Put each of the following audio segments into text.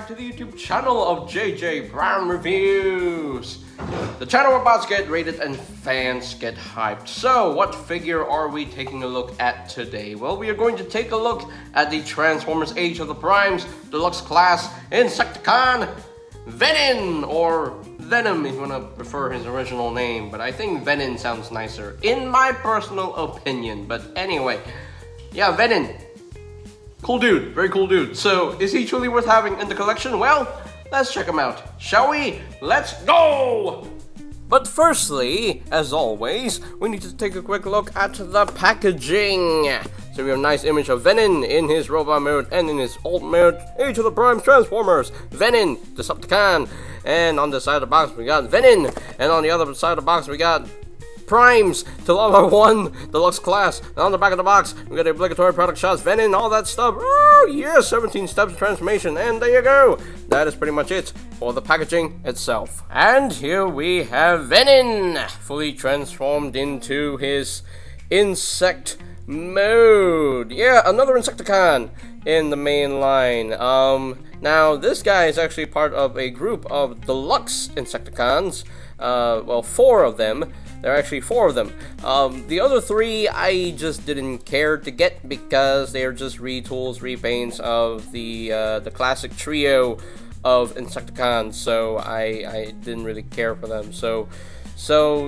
back to the YouTube channel of JJ Brown Reviews. The channel we're about to get rated and fans get hyped. So, what figure are we taking a look at today? Well, we are going to take a look at the Transformers Age of the Primes Deluxe Class Insecticon VENIN, or VENOM if you want to prefer his original name, but I think VENIN sounds nicer, in my personal opinion. But anyway, yeah, VENIN. Cool dude, very cool dude. So, is he truly worth having in the collection? Well, let's check him out, shall we? Let's go! But firstly, as always, we need to take a quick look at the packaging. So we have a nice image of VENIN in his robot mode and in his alt mode, Age of the Primes Transformers, VENIN, Decepticon, and on the side of the box we got VENIN, and on the other side of the box we got Primes, Deluxe 1, Deluxe Class, and on the back of the box, we got the obligatory product shots, VENIN, all that stuff. Oh, yeah, 17 steps of transformation, and there you go. That is pretty much it for the packaging itself. And here we have VENIN, fully transformed into his insect mode. Yeah, another Insecticon in the main line. Now, this guy is actually part of a group of Deluxe Insecticons. Well, 4 of them. There are actually 4 of them. The other 3 I just didn't care to get because they are just retools, repaints of the classic trio of Insecticons. So I didn't really care for them. So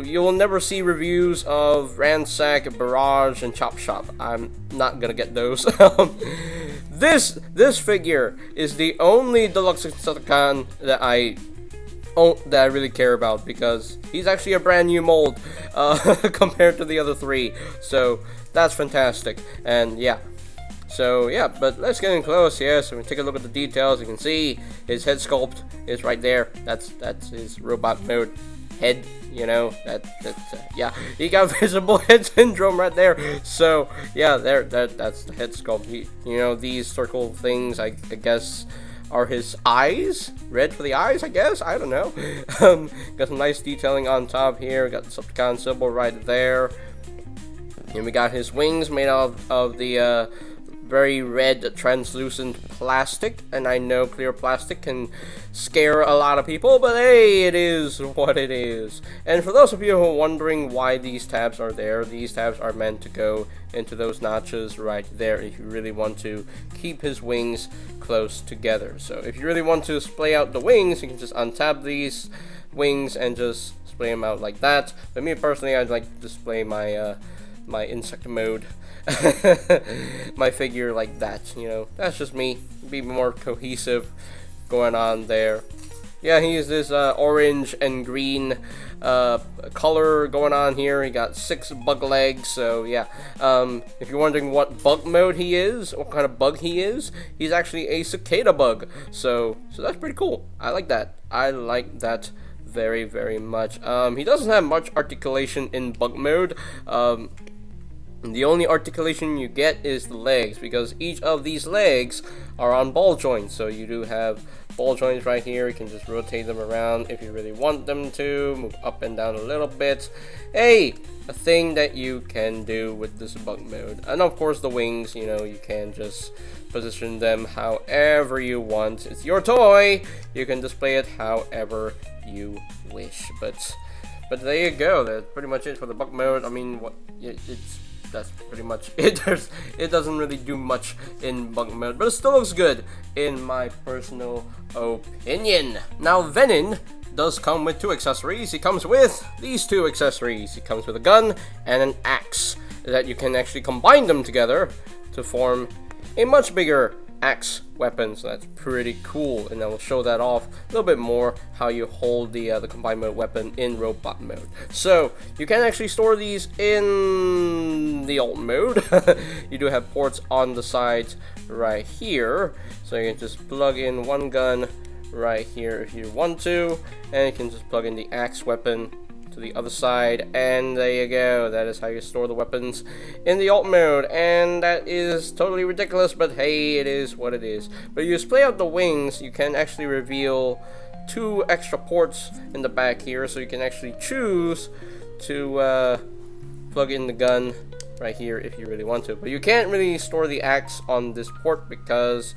you will never see reviews of Ransack, Barrage, and Chop Shop. I'm not gonna get those. This figure is the only Deluxe Insecticon that I really care about, because he's actually a brand new mold compared to the other 3, so that's fantastic. And yeah, so yeah, but let's get in close here so we can take a look at the details. You can see his head sculpt is right there. That's his robot mode head, you know, yeah, he got visible head syndrome right there. So yeah, that's the head sculpt. You know, these circle things, I guess, are his eyes, red for the eyes, I guess, I don't know. Got some nice detailing on top here, got the Decepticon symbol right there, and we got his wings made of the very red translucent plastic. And I know clear plastic can scare a lot of people, but hey, it is what it is. And for those of you who are wondering why these tabs are there, these tabs are meant to go into those notches right there if you really want to keep his wings close together. So if you really want to splay out the wings, you can just untab these wings and just splay them out like that. But me personally, I'd like to display my my insect mode my figure like that, you know. That's just me. Be more cohesive going on there. Yeah, he is this orange and green color going on here. He got 6 bug legs, so yeah. If you're wondering what bug mode he is, what kind of bug he is, he's actually a cicada bug. So that's pretty cool. I like that. I like that very, very much. He doesn't have much articulation in bug mode. The only articulation you get is the legs, because each of these legs are on ball joints. So you do have ball joints right here. You can just rotate them around if you really want them to, move up and down a little bit. Hey, a thing that you can do with this bug mode. And of course the wings, you know, you can just position them however you want. It's your toy. You can display it however you wish. But there you go. That's pretty much it for the bug mode. I mean, that's pretty much it. It doesn't really do much in bug mode, but it still looks good in my personal opinion. Now, VENIN does come with 2 accessories. He comes with these 2 accessories. He comes with a gun and an axe that you can actually combine them together to form a much bigger axe weapon. So that's pretty cool, and I will show that off a little bit more, how you hold the combined mode weapon in robot mode. So you can actually store these in the alt mode. You do have ports on the sides right here, so you can just plug in one gun right here if you want to, and you can just plug in the axe weapon to the other side, and there you go. That is how you store the weapons in the alt mode, and that is totally ridiculous, but hey, it is what it is. But you display out the wings, you can actually reveal 2 extra ports in the back here, so you can actually choose to plug in the gun right here if you really want to. But you can't really store the axe on this port because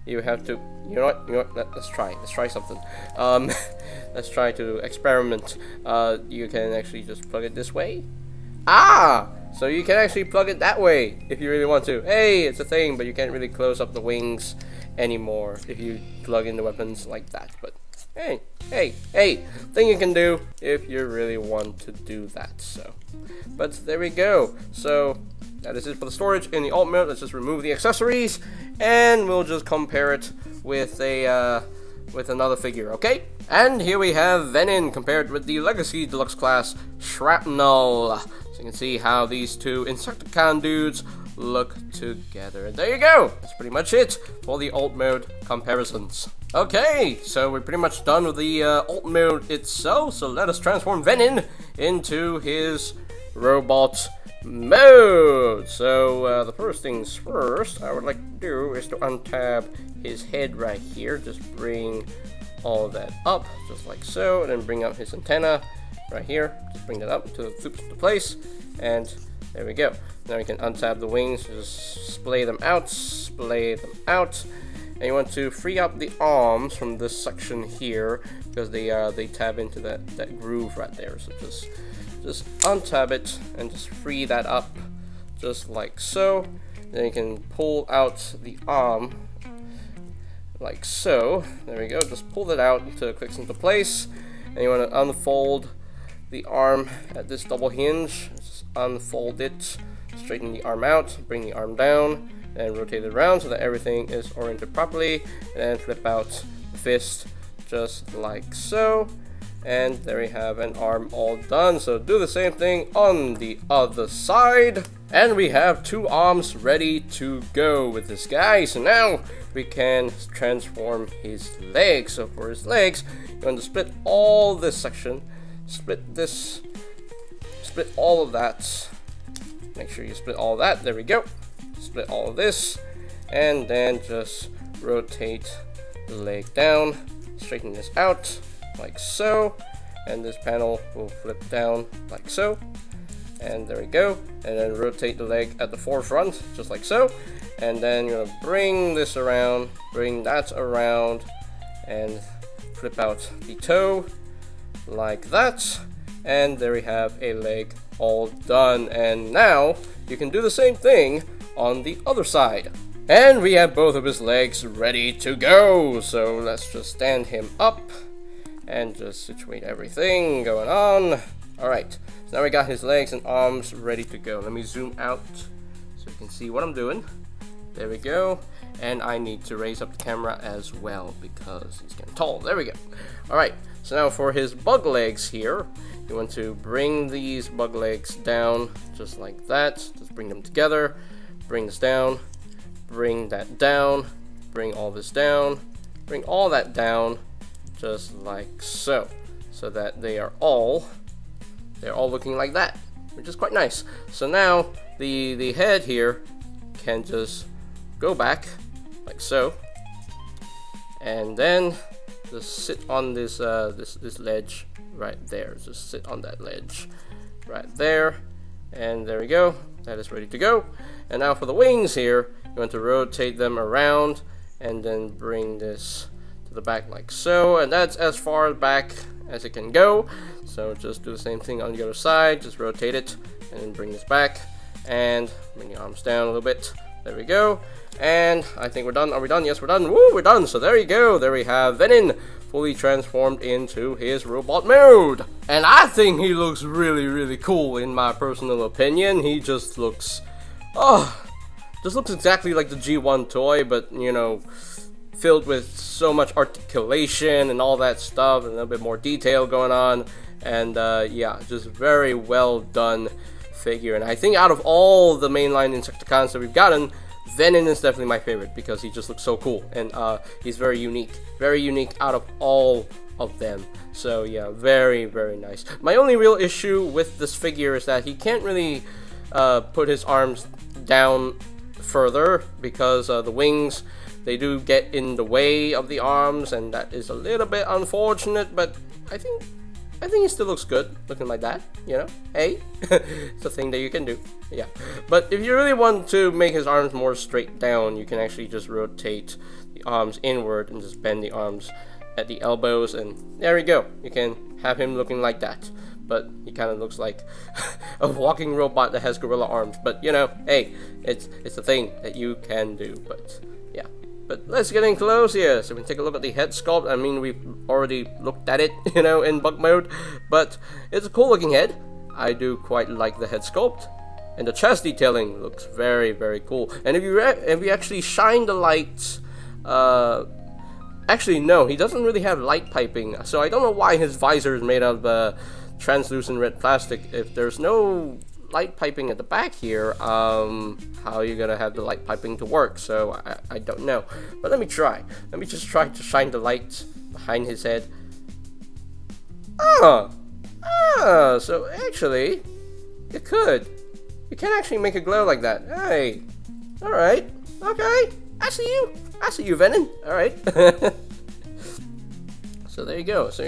you have to, you know what, let's try something. Let's try to experiment. You can actually just plug it this way. Ah! So you can actually plug it that way if you really want to. Hey, it's a thing, but you can't really close up the wings anymore if you plug in the weapons like that. But hey, thing you can do if you really want to do that. So, but there we go. So this is for the storage in the alt mode. Let's just remove the accessories, and we'll just compare it with a with another figure. Okay. And here we have VENIN compared with the Legacy Deluxe class Shrapnel. So you can see how these two Insecticon dudes look together. And there you go! That's pretty much it for the alt mode comparisons. Okay, so we're pretty much done with the alt mode itself, so let us transform VENIN into his robot mode. So the first things first, I would like to do is to untab his head right here. Just bring all that up, just like so, and then bring up his antenna right here. Just bring that up to the place, and there we go. Now we can untap the wings, just splay them out, and you want to free up the arms from this section here because they tab into that groove right there. So just untab it and just free that up, just like so. Then you can pull out the arm like so. There we go. Just pull that out until it clicks into place, and you want to unfold the arm at this double hinge. Just unfold it, straighten the arm out, bring the arm down, and rotate it around so that everything is oriented properly, and then flip out the fist just like so. And there we have an arm all done. So do the same thing on the other side. And we have two arms ready to go with this guy. So now we can transform his legs. So for his legs, you want to split all this section. Split all of that. Make sure you split all of that. There we go. Split all of this. And then just rotate the leg down. Straighten this out like so, and this panel will flip down like so, and there we go. And then rotate the leg at the forefront just like so, and then you're gonna bring this around, bring that around, and flip out the toe like that, and there we have a leg all done. And now you can do the same thing on the other side. And we have both of his legs ready to go, so let's just stand him up and just situate everything going on. Alright, so now we got his legs and arms ready to go. Let me zoom out so you can see what I'm doing. There we go. And I need to raise up the camera as well because he's getting tall. There we go. Alright, so now for his bug legs here, you want to bring these bug legs down just like that. Just bring them together. Bring this down. Bring that down. Bring all this down. Bring all that down. Just like so, so that they're all looking like that, which is quite nice. So now the head here can just go back like so, and then just sit on this this ledge right there. Just sit on that ledge right there, and there we go. That is ready to go. And now for the wings here, you want to rotate them around and then bring this to the back like so, and that's as far back as it can go. So just do the same thing on the other side. Just rotate it and then bring this back and bring the arms down a little bit. There we go. And I think we're done. Are we done? Yes, we're done. Woo, we're done. So there you go. There we have VENIN fully transformed into his robot mode. And I think he looks really cool in my personal opinion. He just looks exactly like the G1 toy, but you know, filled with so much articulation and all that stuff, and a little bit more detail going on, and yeah, just very well done figure. And I think out of all the mainline Insecticons that we've gotten, VENIN is definitely my favorite because he just looks so cool, and he's very unique out of all of them. So yeah, very nice. My only real issue with this figure is that he can't really put his arms down further because the wings, they do get in the way of the arms, and that is a little bit unfortunate, but I think I think it still looks good, looking like that, you know? Hey, it's a thing that you can do, yeah. But if you really want to make his arms more straight down, you can actually just rotate the arms inward and just bend the arms at the elbows, and there we go. You can have him looking like that. But he kind of looks like a walking robot that has gorilla arms. But you know, hey, it's a thing that you can do. But yeah, but let's get in close here so we can take a look at the head sculpt. I mean, we've already looked at it, you know, in bug mode, but it's a cool looking head. I do quite like the head sculpt, and the chest detailing looks very, very cool. And if you actually shine the lights, actually no, he doesn't really have light piping, so I don't know why his visor is made out of translucent red plastic. If there's no light piping at the back here, how are you gonna have the light piping to work? So I don't know, but let me try. Let me just try to shine the light behind his head. So actually you can actually make it glow like that. Hey, all right, okay, I see you, Venin. All right. So there you go. So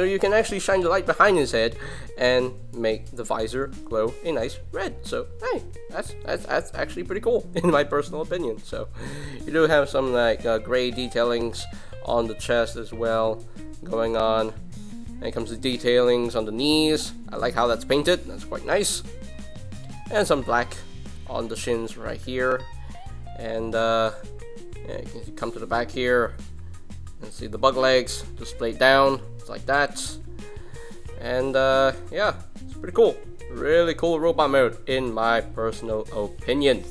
you can actually shine the light behind his head and make the visor glow a nice red. So hey, that's actually pretty cool in my personal opinion. So you do have some like gray detailings on the chest as well going on. And it comes to detailings on the knees. I like how that's painted. That's quite nice. And some black on the shins right here. And yeah, you can come to the back here. And see the bug legs displayed down, it's like that. And yeah, it's pretty cool. Really cool robot mode in my personal opinion.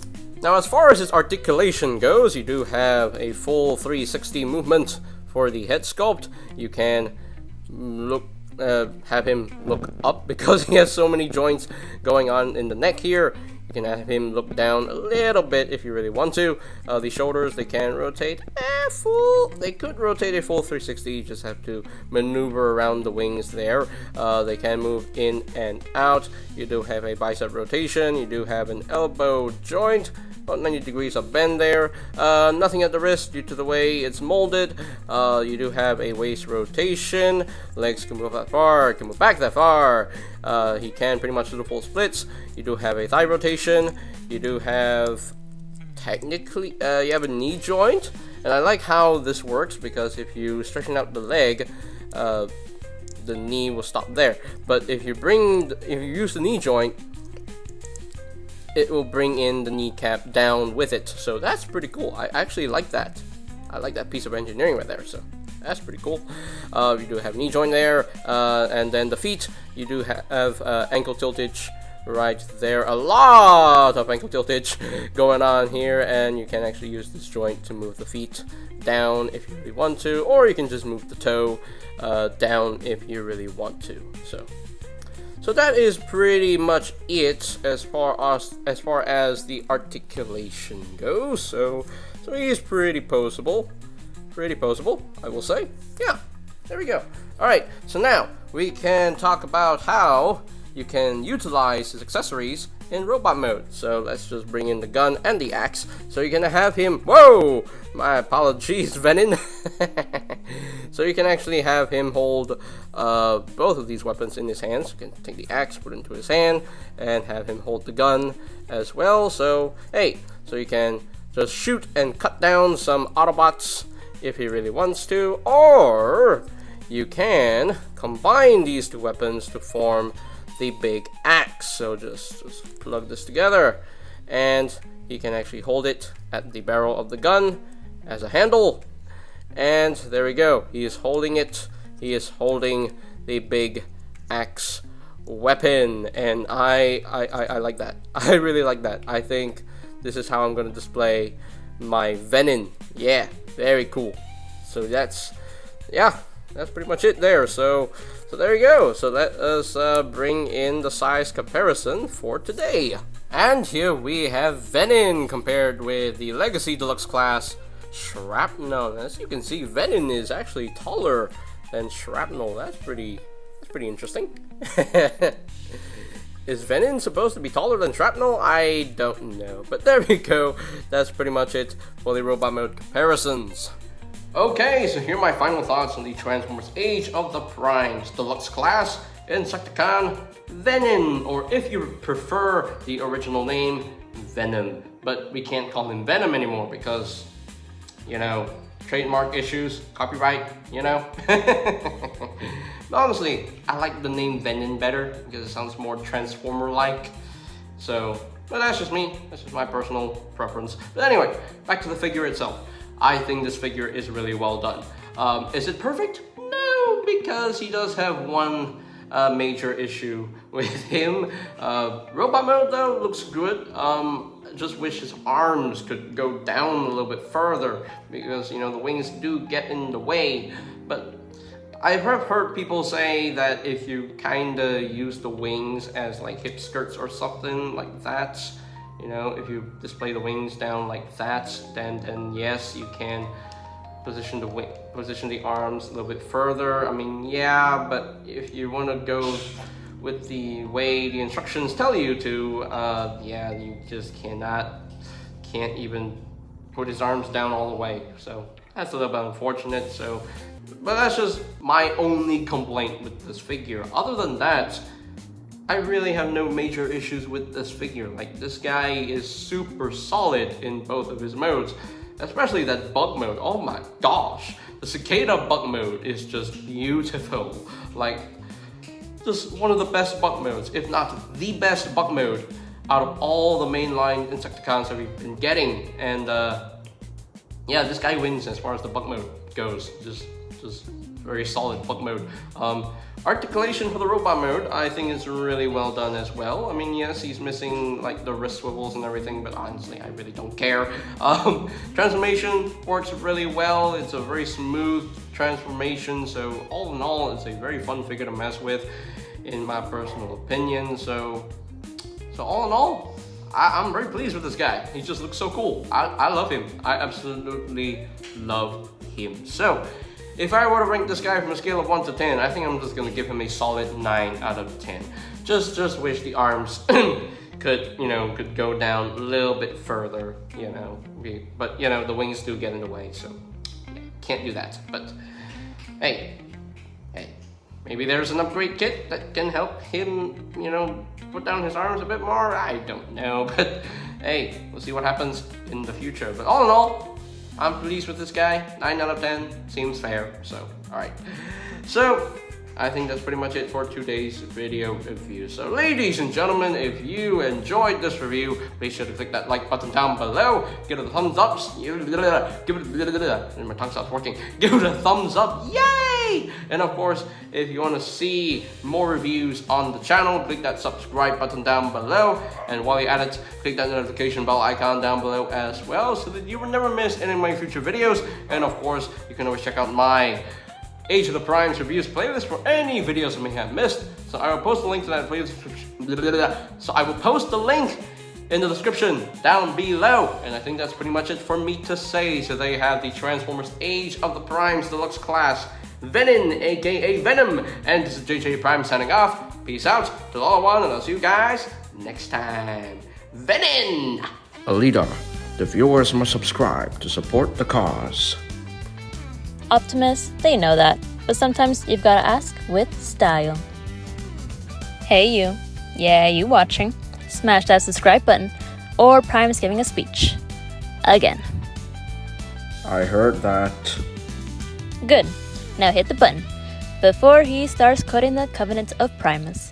Now as far as his articulation goes, you do have a full 360 movement for the head sculpt. You can have him look up because he has so many joints going on in the neck here. You can have him look down a little bit if you really want to. The shoulders, they can rotate they could rotate a full 360, you just have to maneuver around the wings there. They can move in and out. You do have a bicep rotation, you do have an elbow joint, about 90 degrees of bend there. Nothing at the wrist due to the way it's molded. You do have a waist rotation, legs can move that far, can move back that far. He can pretty much do the full splits. You do have a thigh rotation. You do have technically you have a knee joint, and I like how this works because if you straighten out the leg, the knee will stop there. But if you use the knee joint, it will bring in the kneecap down with it. So that's pretty cool. I actually like that. I like that piece of engineering right there. So that's pretty cool. You do have knee joint there, and then the feet, you do have ankle tiltage right there. A lot of ankle tiltage going on here, and you can actually use this joint to move the feet down if you really want to, or you can just move the toe down if you really want to. So that is pretty much it as far as the articulation goes. So he is pretty poseable, I will say. Yeah, there we go. All right, so now we can talk about how you can utilize his accessories in robot mode. So let's just bring in the gun and the axe. So you're gonna have him, whoa, my apologies, Venin. So you can actually have him hold both of these weapons in his hands. You can take the axe, put it into his hand, and have him hold the gun as well. So hey, so you can just shoot and cut down some Autobots if he really wants to, or you can combine these two weapons to form the big axe. So just plug this together, and he can actually hold it at the barrel of the gun as a handle, and there we go. He is holding it. He is holding the big axe weapon, and I like that. I really like that. I think this is how I'm going to display my Venin. Yeah, very cool. So that's pretty much it there. So there you go. So let us bring in the size comparison for today. And here we have Venin compared with the Legacy Deluxe class Shrapnel. As you can see, Venin is actually taller than Shrapnel. That's pretty interesting. Is Venin supposed to be taller than Shrapnel? I don't know. But there we go. That's pretty much it for the robot mode comparisons. Okay, so here are my final thoughts on the Transformers Age of the Primes Deluxe Class Insecticon VENIN, or if you prefer the original name, VENOM. But we can't call him Venom anymore because, you know, trademark issues, copyright, you know. But honestly, I like the name VENIN better because it sounds more Transformer-like. So, but that's just me. That's just my personal preference. But anyway, back to the figure itself. I think this figure is really well done. Is it perfect? No, because he does have one major issue with him. Robot mode though looks good. Just wish his arms could go down a little bit further because, you know, the wings do get in the way. But I've heard people say that if you kinda use the wings as like hip skirts or something like that, you know, if you display the wings down like that, then yes, you can position the arms a little bit further. I mean, yeah, but if you want to go with the way the instructions tell you to, yeah, you just can't even put his arms down all the way. So that's a little bit unfortunate. So, but that's just my only complaint with this figure. Other than that, I really have no major issues with this figure. Like, this guy is super solid in both of his modes, especially that bug mode. Oh my gosh, the cicada bug mode is just beautiful. Like, just one of the best bug modes, if not the best bug mode out of all the mainline Insecticons that we've been getting. And yeah, this guy wins as far as the bug mode goes. Just very solid bug mode. Articulation for the robot mode, I think is really well done as well. I mean, yes, he's missing like the wrist swivels and everything, but honestly, I really don't care. Transformation works really well. It's a very smooth transformation. So all in all, it's a very fun figure to mess with, in my personal opinion. So all in all, I'm very pleased with this guy. He just looks so cool. I love him. I absolutely love him. So if I were to rank this guy from a scale of 1 to 10, I think I'm just gonna give him a solid 9 out of 10. Just wish the arms could go down a little bit further, you know. But you know, the wings do get in the way, so yeah, can't do that. But hey, maybe there's an upgrade kit that can help him, you know, put down his arms a bit more. I don't know, but hey, we'll see what happens in the future. But all in all, I'm pleased with this guy. 9 out of 10 seems fair. So, alright. So, I think that's pretty much it for today's video review. So, ladies and gentlemen, if you enjoyed this review, please sure to click that like button down below. Give it a thumbs up. My tongue stops working. Give it a thumbs up. Yay! And of course, if you want to see more reviews on the channel, click that subscribe button down below. And while you're at it, click that notification bell icon down below as well, so that you will never miss any of my future videos. And of course, you can always check out my Age of the Primes reviews playlist for any videos I may have missed. So I will post the link to that playlist. So I will post the link in the description down below. And I think that's pretty much it for me to say. So there you have the Transformers Age of the Primes Deluxe Class VENIN, aka Venom. And this is JJ Prime signing off. Peace out to all one, and I'll see you guys next time. VENIN! A leader. The viewers must subscribe to support the cause. Optimus, they know that, but sometimes you've gotta ask with style. Hey you, yeah, you watching, smash that subscribe button, or Prime is giving a speech. Again. I heard that. Good, now hit the button, before he starts cutting the Covenant of Primus.